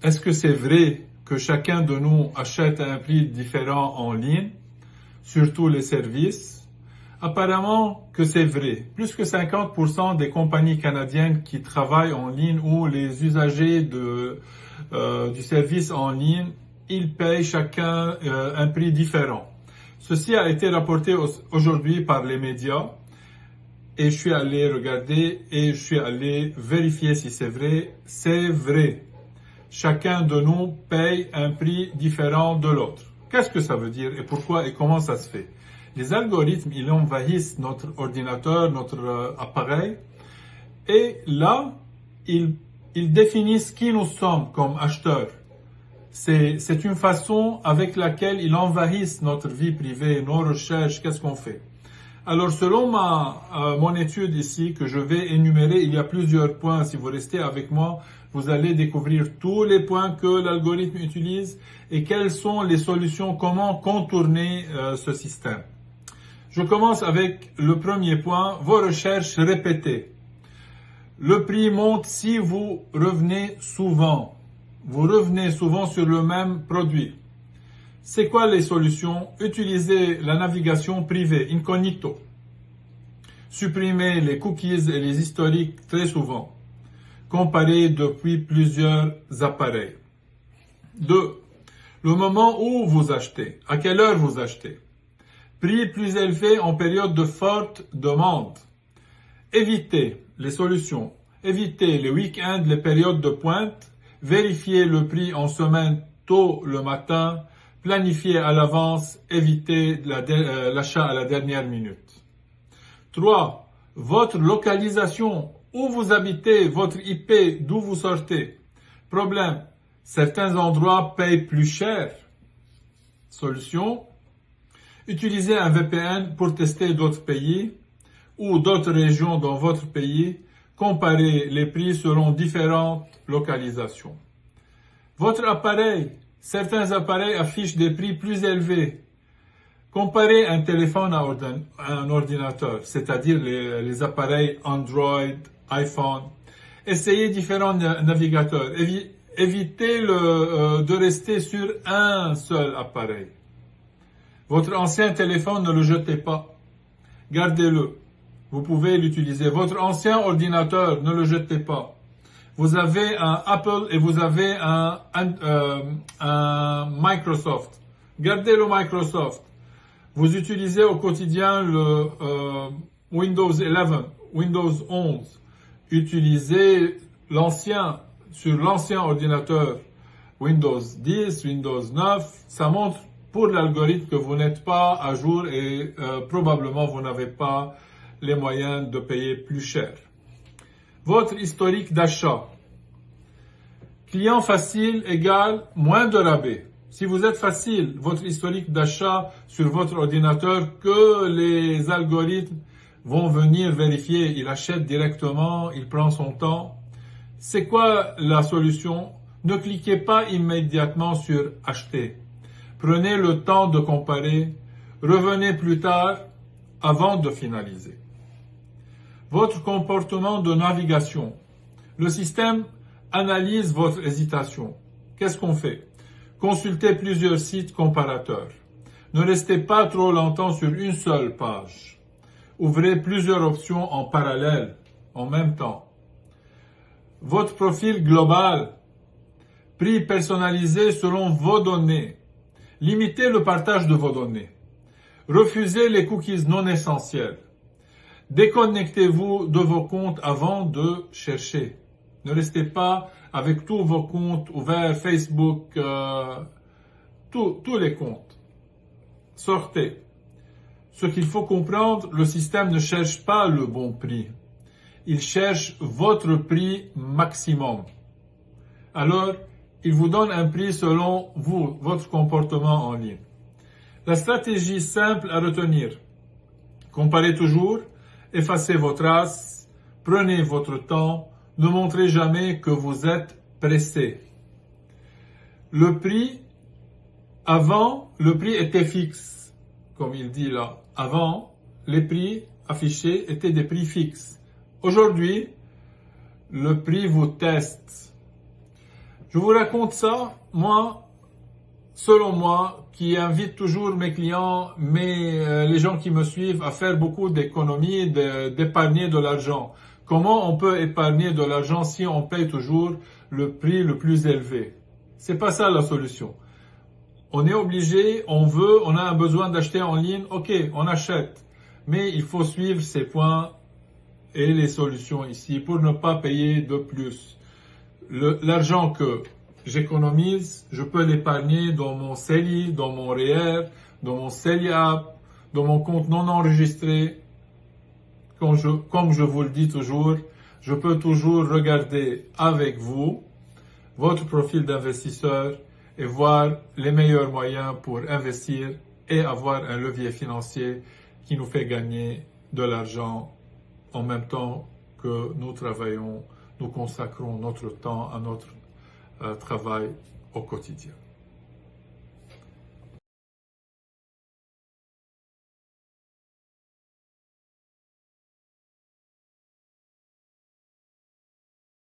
Est-ce que c'est vrai que chacun de nous achète à un prix différent en ligne, surtout les services? Apparemment que c'est vrai. Plus que 50% des compagnies canadiennes qui travaillent en ligne ou les usagers du service en ligne, ils payent chacun un prix différent. Ceci a été rapporté aujourd'hui par les médias et je suis allé regarder et je suis allé vérifier si c'est vrai. C'est vrai. Chacun de nous paye un prix différent de l'autre. Qu'est-ce que ça veut dire et pourquoi et comment ça se fait? Les algorithmes, ils envahissent notre ordinateur, notre appareil, et là, ils définissent qui nous sommes comme acheteurs. C'est une façon avec laquelle ils envahissent notre vie privée, nos recherches, qu'est-ce qu'on fait. Alors, selon mon étude ici, que je vais énumérer, il y a plusieurs points. Si vous restez avec moi, vous allez découvrir tous les points que l'algorithme utilise et quelles sont les solutions, comment contourner ce système. Je commence avec le premier point, vos recherches répétées. Le prix monte si vous revenez souvent. Vous revenez souvent sur le même produit. C'est quoi les solutions? Utilisez la navigation privée, incognito. Supprimez les cookies et les historiques très souvent. Comparez depuis plusieurs appareils. 2. Le moment où vous achetez. À quelle heure vous achetez? Prix plus élevé en période de forte demande. Évitez les solutions. Évitez les week-ends, les périodes de pointe. Vérifiez le prix en semaine tôt le matin. Planifiez à l'avance. Évitez l'achat à la dernière minute. 3. Votre localisation. Où vous habitez, votre IP, d'où vous sortez. Problème. Certains endroits payent plus cher. Solution. Utilisez un VPN pour tester d'autres pays ou d'autres régions dans votre pays. Comparez les prix selon différentes localisations. Votre appareil. Certains appareils affichent des prix plus élevés. Comparez un téléphone à un ordinateur, c'est-à-dire les appareils Android, iPhone. Essayez différents navigateurs. Évitez de rester sur un seul appareil. Votre ancien téléphone, ne le jetez pas. Gardez-le. Vous pouvez l'utiliser. Votre ancien ordinateur, ne le jetez pas. Vous avez un Apple et vous avez un Microsoft. Gardez le Microsoft. Vous utilisez au quotidien le Windows 11, Windows 11. Utilisez sur l'ancien ordinateur Windows 10, Windows 9. Ça montre pour l'algorithme que vous n'êtes pas à jour et probablement vous n'avez pas les moyens de payer plus cher. Votre historique d'achat. Client facile égale moins de rabais. Si vous êtes facile, votre historique d'achat sur votre ordinateur, que les algorithmes vont venir vérifier, il achète directement, il prend son temps. C'est quoi la solution? Ne cliquez pas immédiatement sur acheter. Prenez le temps de comparer, revenez plus tard avant de finaliser. Votre comportement de navigation. Le système analyse votre hésitation. Qu'est-ce qu'on fait? Consultez plusieurs sites comparateurs. Ne restez pas trop longtemps sur une seule page. Ouvrez plusieurs options en parallèle, en même temps. Votre profil global. Prix personnalisé selon vos données. Limitez le partage de vos données. Refusez les cookies non essentiels. Déconnectez-vous de vos comptes avant de chercher. Ne restez pas avec tous vos comptes ouverts, Facebook, tous les comptes. Sortez. Ce qu'il faut comprendre, le système ne cherche pas le bon prix. Il cherche votre prix maximum. Alors, il vous donne un prix selon vous, votre comportement en ligne. La stratégie simple à retenir. Comparez toujours, effacez vos traces, prenez votre temps, ne montrez jamais que vous êtes pressé. Le prix était fixe, comme il dit là. Avant, les prix affichés étaient des prix fixes. Aujourd'hui, le prix vous teste. Je vous raconte ça, moi, selon moi, qui invite toujours mes clients, les gens qui me suivent à faire beaucoup d'économies, d'épargner de l'argent. Comment on peut épargner de l'argent si on paye toujours le prix le plus élevé? C'est pas ça la solution. On est obligé, on a un besoin d'acheter en ligne, ok, on achète. Mais il faut suivre ces points et les solutions ici pour ne pas payer de plus. L'argent que j'économise, je peux l'épargner dans mon CELI, dans mon REER, dans mon CELI App, dans mon compte non enregistré. Comme je vous le dis toujours, je peux toujours regarder avec vous votre profil d'investisseur et voir les meilleurs moyens pour investir et avoir un levier financier qui nous fait gagner de l'argent en même temps que nous travaillons, nous consacrons notre temps à notre travail au quotidien.